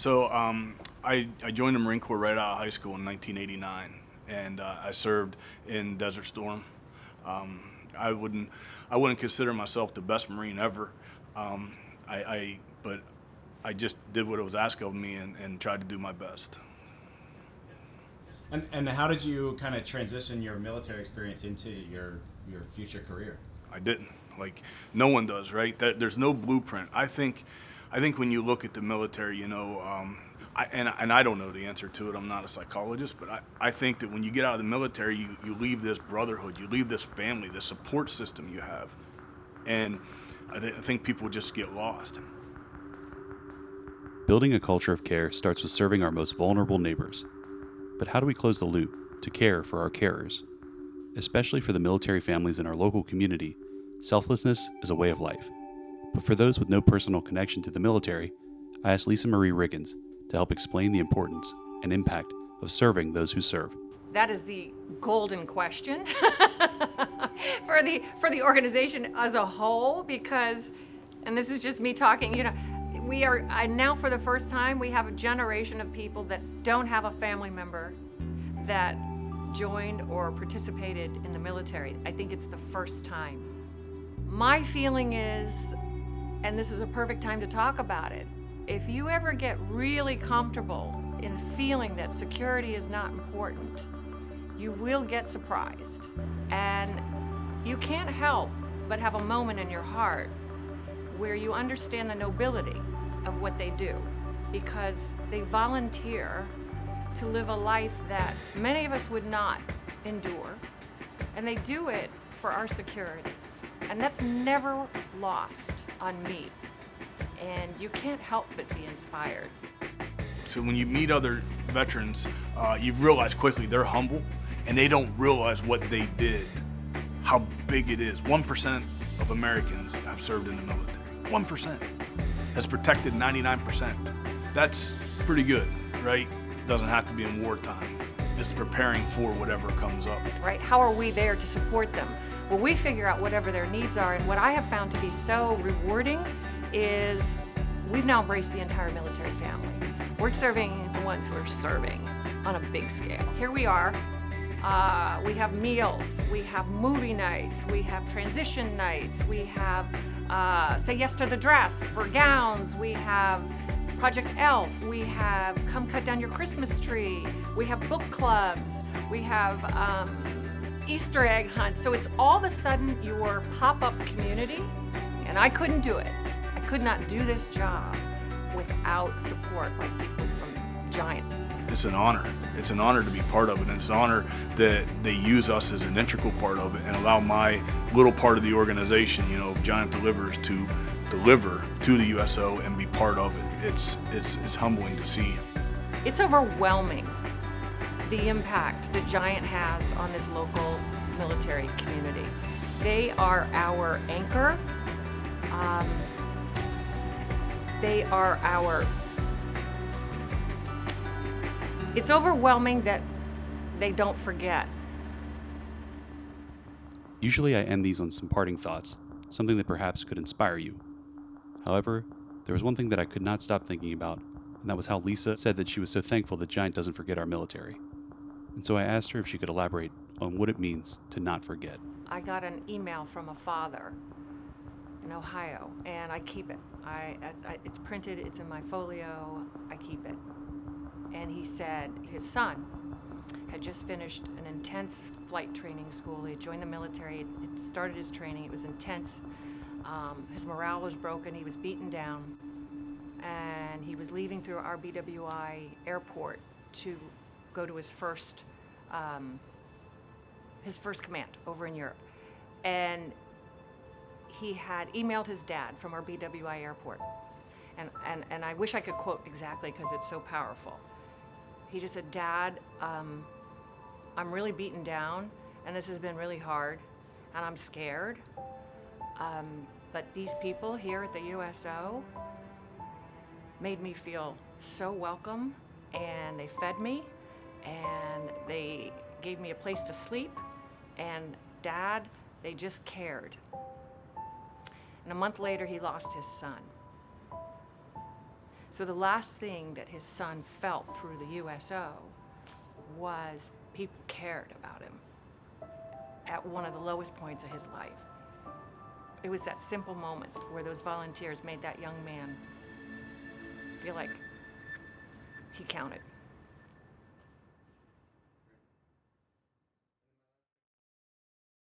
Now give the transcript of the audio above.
I joined the Marine Corps right out of high school in 1989, and I served in Desert Storm. Um, I wouldn't consider myself the best Marine ever. But I just did what it was asked of me and tried to do my best. And how did you kind of transition your military experience into your future career? I didn't. Like, no one does, right? There's no blueprint. I think when you look at the military, I don't know the answer to it. I'm not a psychologist, but I think that when you get out of the military, you leave this brotherhood, you leave this family, this support system you have. And I think people just get lost. Building a culture of care starts with serving our most vulnerable neighbors. But how do we close the loop to care for our carers? Especially for the military families in our local community, selflessness is a way of life. But for those with no personal connection to the military, I asked Lisa Marie Riggins to help explain the importance and impact of serving those who serve. That is the golden question for the organization as a whole, because, and this is just me talking, now for the first time, we have a generation of people that don't have a family member that joined or participated in the military. I think it's the first time. My feeling is, and this is a perfect time to talk about it, if you ever get really comfortable in feeling that security is not important, you will get surprised. And you can't help but have a moment in your heart where you understand the nobility of what they do, because they volunteer to live a life that many of us would not endure, and they do it for our security. And that's never lost on me. And you can't help but be inspired. So when you meet other veterans, you realize quickly they're humble, and they don't realize what they did, how big it is. 1% of Americans have served in the military. 1% has protected 99%. That's pretty good, right? Doesn't have to be in wartime. It's preparing for whatever comes up. Right? How are we there to support them? Well, we figure out whatever their needs are, and what I have found to be so rewarding is we've now embraced the entire military family. We're serving the ones who are serving on a big scale. Here we are. We have meals, we have movie nights, we have transition nights, we have Say Yes to the Dress for gowns, we have Project Elf, we have Come Cut Down Your Christmas Tree, we have book clubs, we have Easter egg hunts. So it's all of a sudden your pop-up community, and I couldn't do it. I could not do this job without support like people from Giant. It's an honor. It's an honor to be part of it, and it's an honor that they use us as an integral part of it and allow my little part of the organization, Giant Delivers, to deliver to the USO and be part of it. It's humbling to see. It's overwhelming, the impact that Giant has on this local military community. They are our anchor. It's overwhelming that they don't forget. Usually I end these on some parting thoughts, something that perhaps could inspire you. However, there was one thing that I could not stop thinking about, and that was how Lisa said that she was so thankful that Giant doesn't forget our military. And so I asked her if she could elaborate on what it means to not forget. I got an email from a father in Ohio, and I keep it. It's printed, it's in my folio, I keep it. And he said his son had just finished an intense flight training school. He had joined the military, it started his training, it was intense. His morale was broken, he was beaten down, and he was leaving through our BWI airport to go to his first command over in Europe. And he had emailed his dad from our BWI airport. And I wish I could quote exactly because it's so powerful. He just said, "Dad, I'm really beaten down, and this has been really hard, and I'm scared. But these people here at the USO made me feel so welcome, and they fed me, and they gave me a place to sleep, and Dad, they just cared." And a month later, he lost his son. So the last thing that his son felt through the USO was people cared about him at one of the lowest points of his life. It was that simple moment where those volunteers made that young man feel like he counted.